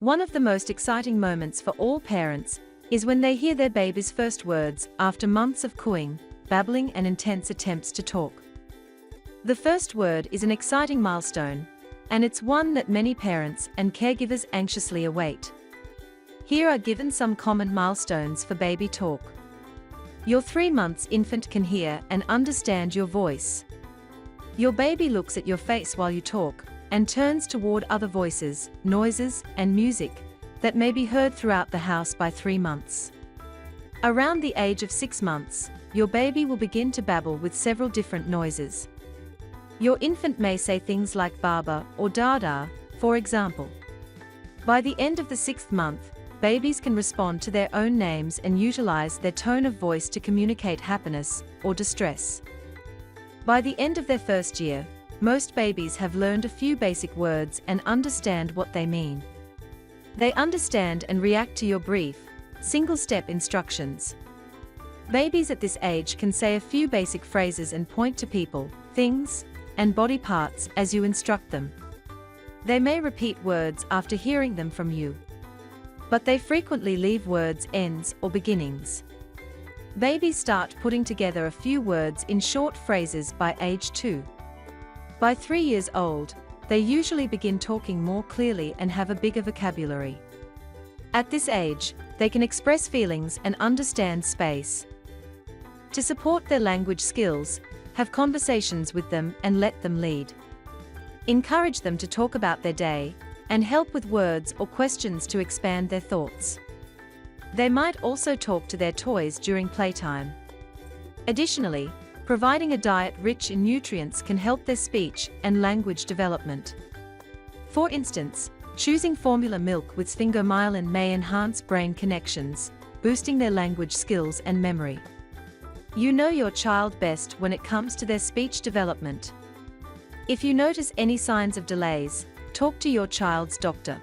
One of the most exciting moments for all parents is when they hear their baby's first words after months of cooing, babbling and intense attempts to talk. The first word is an exciting milestone, and it's one that many parents and caregivers anxiously await. Here are given some common milestones for baby talk. Your 3 months infant can hear and understand your voice. Your baby looks at your face while you talk and turns toward other voices, noises, and music that may be heard throughout the house by 3 months. Around the age of 6 months, your baby will begin to babble with several different noises. Your infant may say things like Baba or Dada, for example. By the end of the 6th month, babies can respond to their own names and utilize their tone of voice to communicate happiness or distress. By the end of their first year, most babies have learned a few basic words and understand what they mean. They understand and react to your brief, single-step instructions. Babies at this age can say a few basic phrases and point to people, things, and body parts as you instruct them. They may repeat words after hearing them from you, but they frequently leave words ends or beginnings. Babies start putting together a few words in short phrases by age 2. By 3 years old, they usually begin talking more clearly and have a bigger vocabulary. At this age, they can express feelings and understand space. To support their language skills, have conversations with them and let them lead. Encourage them to talk about their day, and help with words or questions to expand their thoughts. They might also talk to their toys during playtime. Additionally, providing a diet rich in nutrients can help their speech and language development. For instance, choosing formula milk with sphingomyelin may enhance brain connections, boosting their language skills and memory. You know your child best when it comes to their speech development. If you notice any signs of delays, talk to your child's doctor.